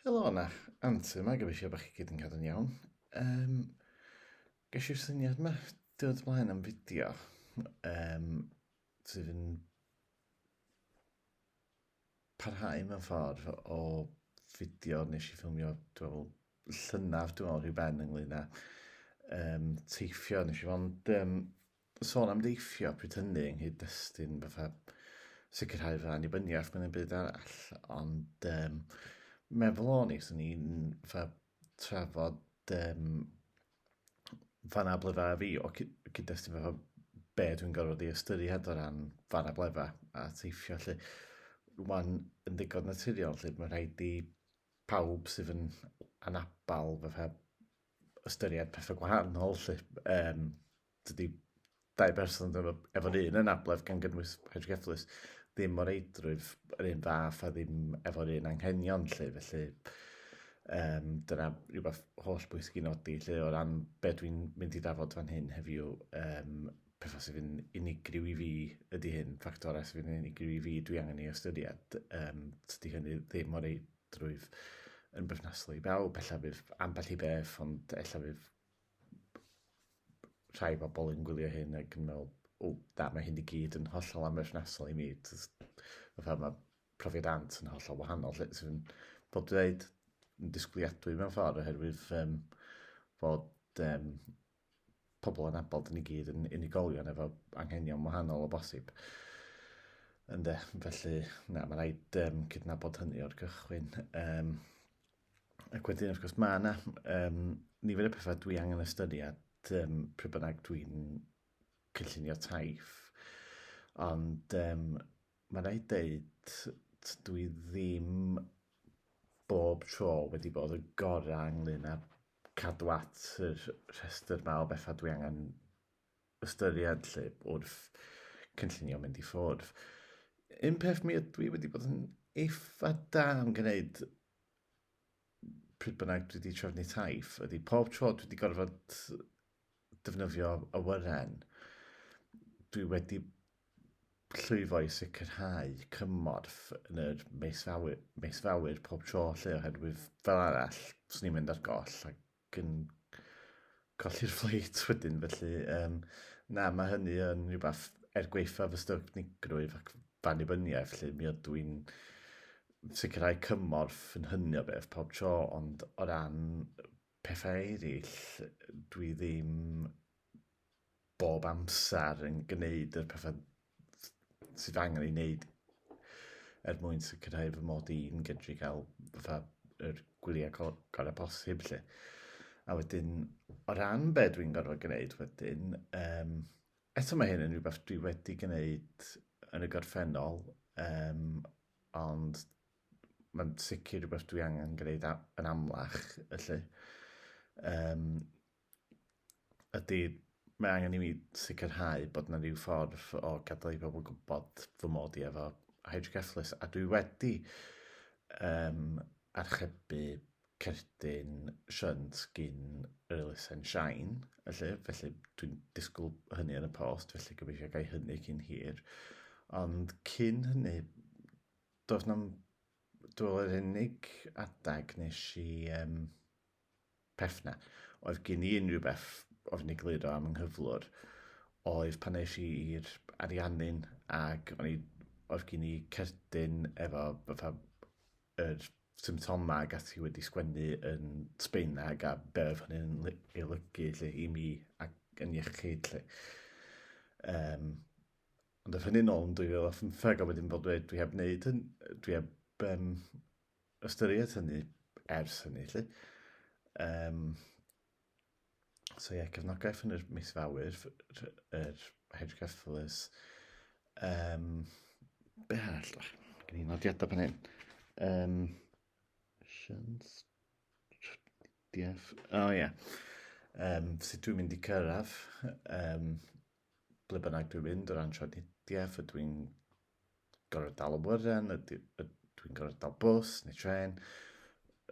Helo na, Ant yma, gobeithio bod chi gyd yn cadw'n iawn. Um, Ges i'r syniad yma, diwedd blaen am fideo, um, sydd yn parhau mewn ffordd o fideo nes i ffilmio, dwi'n meddwl, llynaf, dwi'n meddwl, rhyw ben ynglyn â teithio. Nes i fod sôn am deithio pryd hynny ynghyd destun fatha sicrhau fy annibyniaeth mewn un byd arall, ond meddwl o'n i, sy'n ni'n trafod fan ablefa fi o cyd-destun fatha be dwi'n gorfod i ystyried o ran fan ablefa a teithio lle. Rwan yn ddigon naturiol lle mae rhaid i pawb sydd yn anabl fatha ystyried pethau gwahanol lle. Dydy dau berson efo'r un anabledd gan gynnwys hedgeflus ddim o'r eidrwydd yr un fath a ddim efo'r un anghenion lle, felly dyna rhywbeth holl bwysig i nodi lle o ran be dwi'n mynd i drafod fan hyn heddiw, pethau sydd yn unigryw i fi ydy hyn, ffactorau sydd yn unigryw i fi dwi angen i ystyried, tydi hynny ddim o'r eidrwydd yn berthnasol i bawb, ella fydd ambell i beth, ond ella fydd rhai bobl yn gwylio hyn ac yn meddwl, mae hyn i gyd yn hollol amberthnasol i mi. Fatha mae profiad Ant yn hollol wahanol, sydd yn, fel dweud, yn disgwyliadwy mewn ffordd oherwydd fod pobl yn abod yn i gyd yn unigolion efo anghenion wahanol o bosib. Ynde, felly, na, mae rhaid cydnabod hynny o'r cychwyn. Ac wedyn, wrth gwrs, mae yna nifer y pethau dwi angen ystyried pryd bynnag dwi'n cynllunio taith, ond mae rhaid deud dwi ddim bob tro wedi bod y gorau ynglyn â cadw at yr rhestr ma o bethau dwi angen ystyried lle wrth cynllunio mynd i ffwrdd. Un peth mi ydw i wedi bod yn eitha da am gwneud pryd bynnag dwi wedi trefnu taith ydy pob tro dwi wedi gorfod defnyddio awyren, dwi wedi llwyfo i sicrhau cymorth yn yr mis fawr pob tro lle oherwydd fel arall swn i'n mynd ar goll ac yn colli'r ffleit wedyn, felly na, mae hynny yn rhywbeth gweitha fy styfnigrwydd ac fannibyniaeth lle mi ydw i'n sicrhau cymorth yn hynny o beth pob tro, ond o ran pethau eraill dwi ddim bob amser yn gwneud y pethau sydd angen i wneud mwyn sicrhau fy mod i'n gydru cael fatha yr gwyliau gorau posib lle. A wedyn, o ran be dwi'n gorfod gwneud wedyn, eto mae hyn yn rhywbeth dwi wedi gwneud yn y gorffennol, ond mae'n sicr rhywbeth dwi angen gwneud yn amlach, felly. Ydy, mae angen i mi sicrhau bod yna rhyw ffordd o gadael i bobl gwybod fy mod i efo hedgeflus, a dwi wedi archebu cerdyn shunt gyn yr elusen shine, felly dwi'n disgwyl hynny yn y post, felly gobeithio gael hynny cyn hir. Ond cyn hynny, dwi'n yr unig adag nes i pethna, oedd gen i unrhyw beth oedd ni gliro am ynghyflwr, oedd pan nes i i'r ariannyn ac oedd gen i cerdyn efo fatha yr symptomau ag ati wedi sgwennu yn Sbaeneg a be oedd hynny'n ei olygu i mi ac yn iechyd. Ond oedd hynny'n ôl yn 2015 a wedyn fel dweud dwi heb wneud dwi heb ystyried hynny ers hynny. So ie, cefnogaeth yn yr mis fawr, yr hedgeflus. Be arall? Gen i nodiadau pan hyn. Sut dwi'n mynd i cyrraedd, ble bynnag dwi'n mynd o ran trafnidiaeth, ydw i'n gorfod dal awyren, dwi'n gorfod dal bws neu tren.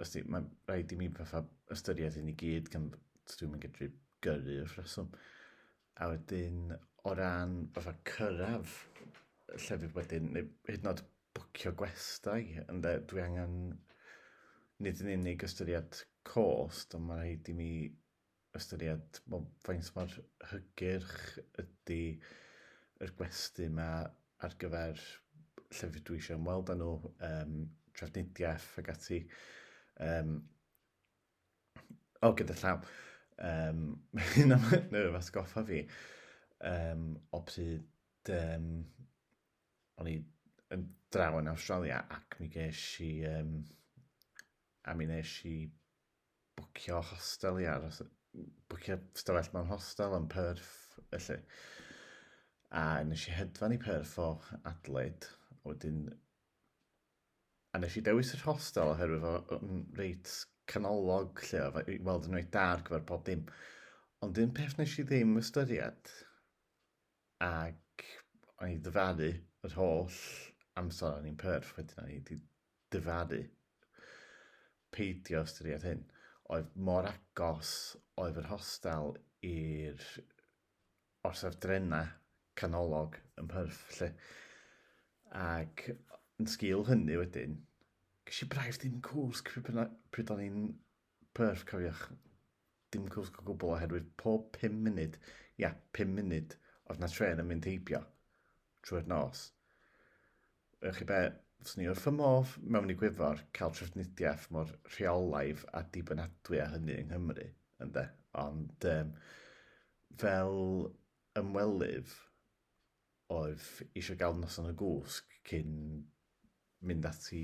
Mae'n rhaid i mi fatha ystyried hyn i gyd gan dwi'n mynd gydru gyrru y ffreswm. A wedyn o ran fatha cyrraedd llefydd wedyn, neu hyd yn oed bwcio gwestai, dwi angen nid yn unig ystyried cost, ond mae rhaid i mi ystyried faint mor hygyrch ydy yr gwesti yma ar gyfer llefydd dwi eisiau ymweld â nhw, trafnidiaeth ac ati. Gyda llaw. Mae hyn am nerfus goffa fi o pryd o'n i yn draw yn Awstralia ac mi ges i bwcio hostel i aros, bwcio stafell mewn hostel yn Perth felly. A nes i hedfan i Perth o Adelaide, wedyn a nes i dewis yr hostel oherwydd o'n reit canolog lle, i weld yn reit dar gyfer pob dim. Ond un peth nes i ddim ystyried, ac o'n i dyfaru yr holl amser o'n i'n Perth, wedyn o'n i wedi dyfaru peidio ystyried hyn, oedd mor agos oedd yr hostel i'r orsaf drena canolog yn Perth lle. Ac yn sgil hynny wedyn, ges i braidd dim cwsg pryd o'n i'n Perth, cofiwch, dim cwsg o gwbl oherwydd pob 5 munud, 5 munud oedd na tren yn mynd heibio trwy'r nos. Chi be, fyswn ni wrth y modd mewn i Gwyfor cael trafnidiaeth mor rheolaidd a dibynadwy a hynny yng Nghymru, ynde? Ond fel ymwelydd oedd eisiau gael noson y gwsg cyn mynd ati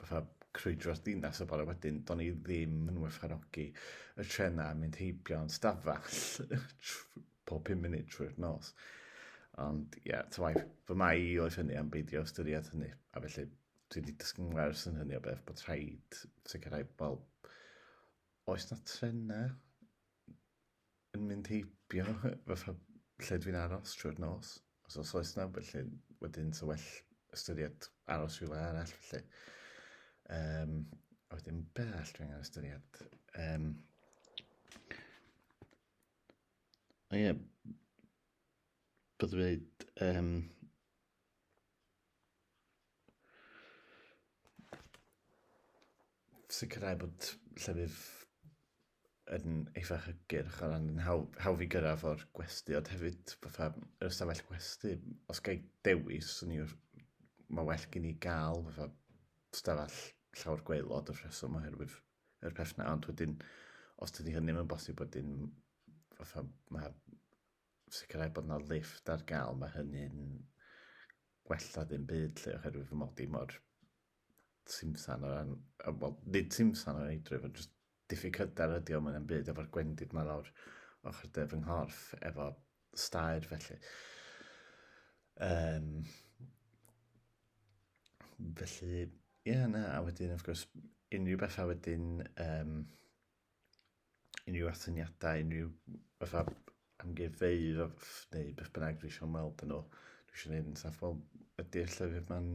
fatha crwydro'r dinas y bore wedyn, do'n i ddim yn werthfawrogi y trenau mynd heibio yn stafell pob 5 munud trwy'r nos. Ond fy mai oedd hynny am beidio ystyried hynny, a felly dwi wedi dysgu'n wers yn hynny o beth bod rhaid sicrhau, wel, oes na trenau yn mynd heibio fatha lle dwi'n aros trwy'r nos. Os oes na, felly wedyn so well ystyried aros rhywle arall, felly. A wedyn be all dwi'n angen ystyried? Byddwn i dweud sicrhau bod llefydd yn eitha hygyrch o ran hawdd i gyrraedd o'r gwesti, ond hefyd fatha yr ystafell gwesti, os gai dewis, mae well gen i gael fatha stafell llawer gwaelod y rheswm oherwydd yr peth na, ond wedyn os dydy hynny yn bosib wedyn fatha mae sicrhau bod yna lift ar gael, mae hynny'n gwella ddim byd lle oherwydd fy mod i mor simsan o ran, wel, nid simsan o'r eidrwydd, ond just diffyg hyder ydi o mae'n byd efo'r gwendid ma lawr ochr def yng nghorff efo stair felly. Felly, a wedyn, wrth gwrs, unrhyw beth a wedyn, unrhyw atyniadau, unrhyw fatha amgueddfeydd neu beth bynnag dwi eisiau ymweld yn nhw. Dwi eisiau gwneud yn saff, wel, ydy'r llefydd ma'n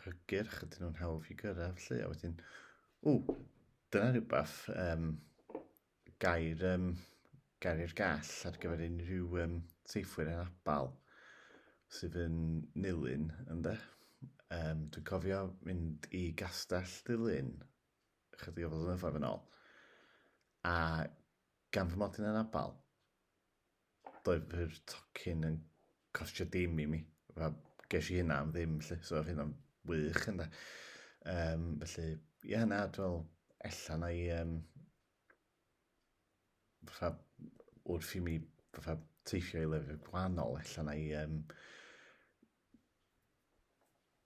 hygyrch, ydyn nhw'n hawdd i gyrraedd, felly, a wedyn, dyna rhywbeth, gair i'r gall ar gyfer unrhyw teithwyr yn Anabl sydd yn Nilyn, ynde. Dwi'n cofio mynd i Gastell Dilyn chydig o flynyddoedd yn ôl, a gan fy mod yn Anabl, doedd yr tocyn yn costio dim i mi. Ges i hynna am ddim, so oedd hynna'n wych, ynde. Felly, dwi'n meddwl, ella na i wrth i mi teithio i lefydd gwahanol, ella na i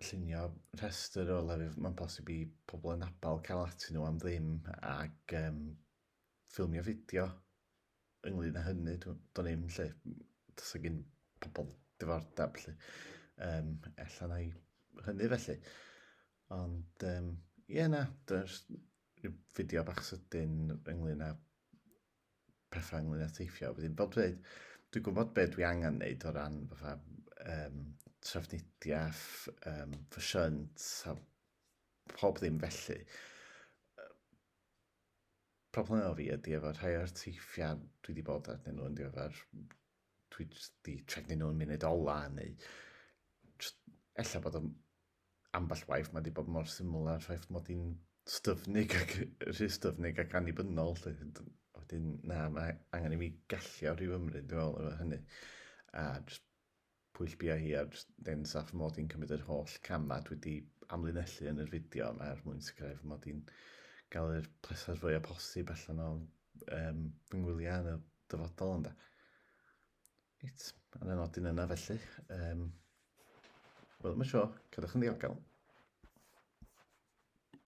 llunio rhestr o lefydd mae'n posib i pobl yn Anabl cael atyn nhw am ddim ac ffilmio fideo ynglyn â hynny. Do'n i'm lle, tas ag un pobl diddordeb lle. Ella na i hynny felly. Ond dyna'r fideo bach sydyn ynglyn â pethau ynglyn â teithio. Fel dweud, dwi'n gwybod beth dwi angen wneud o ran trafnidiaeth, ffasiant, a pob ddim felly. Problem o fi ydy efo rhai o'r teithiau dwi wedi bod arnyn nhw yn ddiweddar, dwi wedi trefnu nhw'n munud ola, neu ella bod ambell waith mae wedi bod mor syml ar ffaith mod i'n styfnig ac annibynnol. Wedyn, na, mae angen i mi gallio rhyw ymryd, dwi'n meddwl, efo hynny. A just pwyll bia hi, a just den saff mod i'n cymryd yr holl camad wedi amlinellu yn yr fideo yma mwyn sicrhau fy mod i'n gael yr pleser fwy o posib allan o fy ngwyliau yn y dyfodol yna. Reit, yn y nodyn yna felly. Wel, mae'n sio, cadwch yn ddiogel.